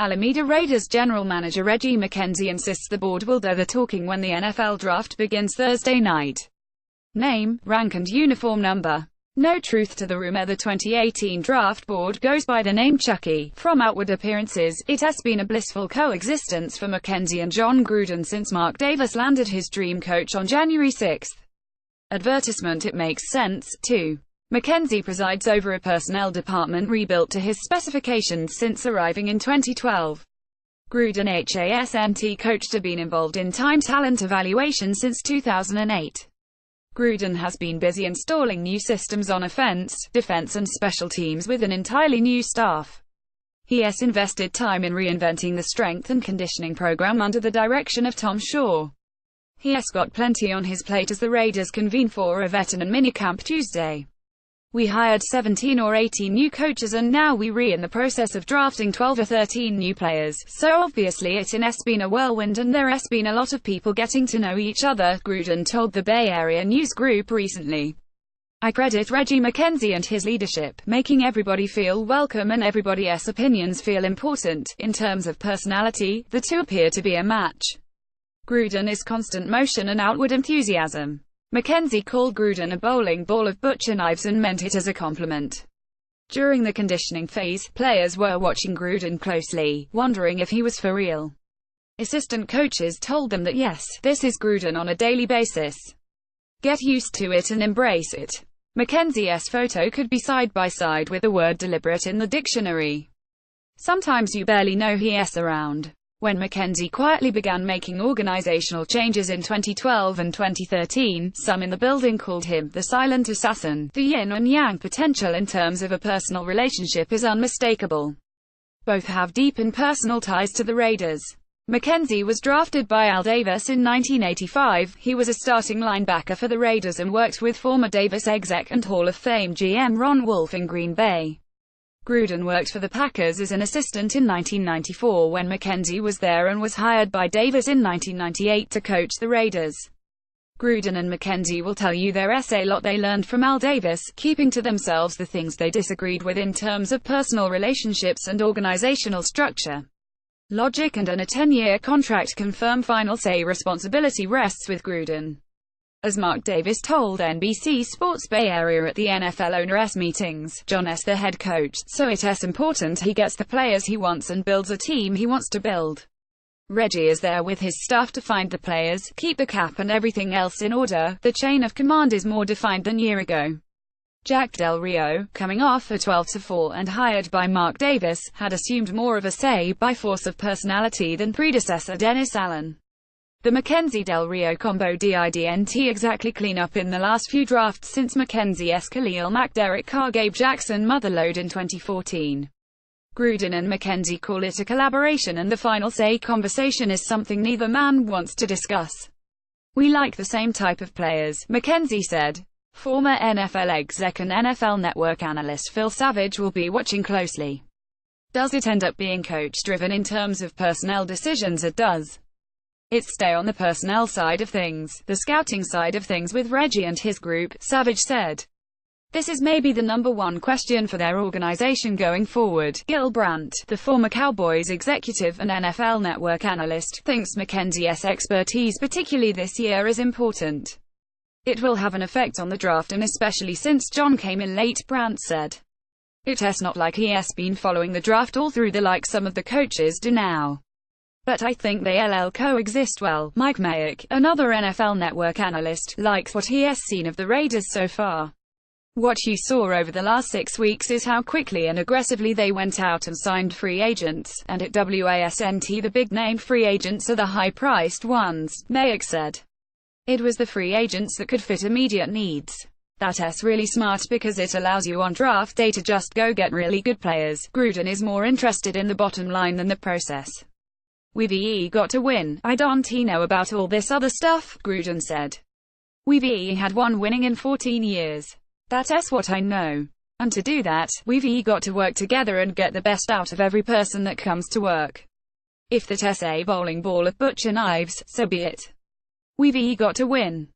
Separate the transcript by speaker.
Speaker 1: Alameda Raiders general manager Reggie McKenzie insists the board will do the talking when the NFL draft begins Thursday night. Name, rank and uniform number. No truth to the rumor the 2018 draft board goes by the name Chucky. From outward appearances, it has been a blissful coexistence for McKenzie and John Gruden since Mark Davis landed his dream coach on January 6. Advertisement. It makes sense, too. McKenzie presides over a personnel department rebuilt to his specifications since arriving in 2012. Gruden hasn't coached or been involved in time talent evaluation since 2008. Gruden has been busy installing new systems on offense, defense and special teams with an entirely new staff. He has invested time in reinventing the strength and conditioning program under the direction of Tom Shaw. He has got plenty on his plate as the Raiders convene for a veteran minicamp Tuesday. We hired 17 or 18 new coaches and now we're in the process of drafting 12 or 13 new players, so obviously it has been a whirlwind and there has been a lot of people getting to know each other, Gruden told the Bay Area News Group recently. I credit Reggie McKenzie and his leadership, making everybody feel welcome and everybody's opinions feel important. In terms of personality, the two appear to be a match. Gruden is constant motion and outward enthusiasm. McKenzie called Gruden a bowling ball of butcher knives and meant it as a compliment. During the conditioning phase, players were watching Gruden closely, wondering if he was for real. Assistant coaches told them that yes, this is Gruden on a daily basis. Get used to it and embrace it. McKenzie's photo could be side by side with the word deliberate in the dictionary. Sometimes you barely know he's around. When McKenzie quietly began making organizational changes in 2012 and 2013, some in the building called him the silent assassin. The yin and yang potential in terms of a personal relationship is unmistakable. Both have deep and personal ties to the Raiders. McKenzie was drafted by Al Davis in 1985. He was a starting linebacker for the Raiders and worked with former Davis exec and Hall of Fame GM Ron Wolf in Green Bay. Gruden worked for the Packers as an assistant in 1994 when McKenzie was there and was hired by Davis in 1998 to coach the Raiders. Gruden and McKenzie will tell you there's a lot they learned from Al Davis, keeping to themselves the things they disagreed with in terms of personal relationships and organizational structure. Logic and a 10-year contract confirm final say responsibility rests with Gruden. As Mark Davis told NBC Sports Bay Area at the NFL owners meetings, John's the head coach, so it's important he gets the players he wants and builds a team he wants to build. Reggie is there with his staff to find the players, keep the cap and everything else in order. The chain of command is more defined than a year ago. Jack Del Rio, coming off a 12-4 and hired by Mark Davis, had assumed more of a say by force of personality than predecessor Dennis Allen. The McKenzie-Del Rio combo didn't exactly clean up in the last few drafts since McKenzie's Khalil Mack, Derek Carr, Gabe Jackson motherlode in 2014. Gruden and McKenzie call it a collaboration and the final say conversation is something neither man wants to discuss. We like the same type of players, McKenzie said. Former NFL exec and NFL Network analyst Phil Savage will be watching closely. Does it end up being coach-driven in terms of personnel decisions? It does. It's stay on the personnel side of things, the scouting side of things with Reggie and his group, Savage said. This is maybe the number one question for their organization going forward. Gil Brandt, the former Cowboys executive and NFL Network analyst, thinks McKenzie's expertise particularly this year is important. It will have an effect on the draft and especially since John came in late, Brandt said. It's not like he has been following the draft all through like some of the coaches do now. But I think they'll coexist well. Mike Mayock, another NFL Network analyst, likes what he has seen of the Raiders so far. What you saw over the last 6 weeks is how quickly and aggressively they went out and signed free agents, and it wasn't the big-name free agents are the high-priced ones, Mayock said. It was the free agents that could fit immediate needs. That's really smart because it allows you on draft day to just go get really good players. Gruden is more interested in the bottom line than the process. We've got to win. I don't know about all this other stuff, Gruden said. We've had one winning in 14 years. That's what I know. And to do that, we've got to work together and get the best out of every person that comes to work. If that's a bowling ball of butcher knives, so be it. We've got to win.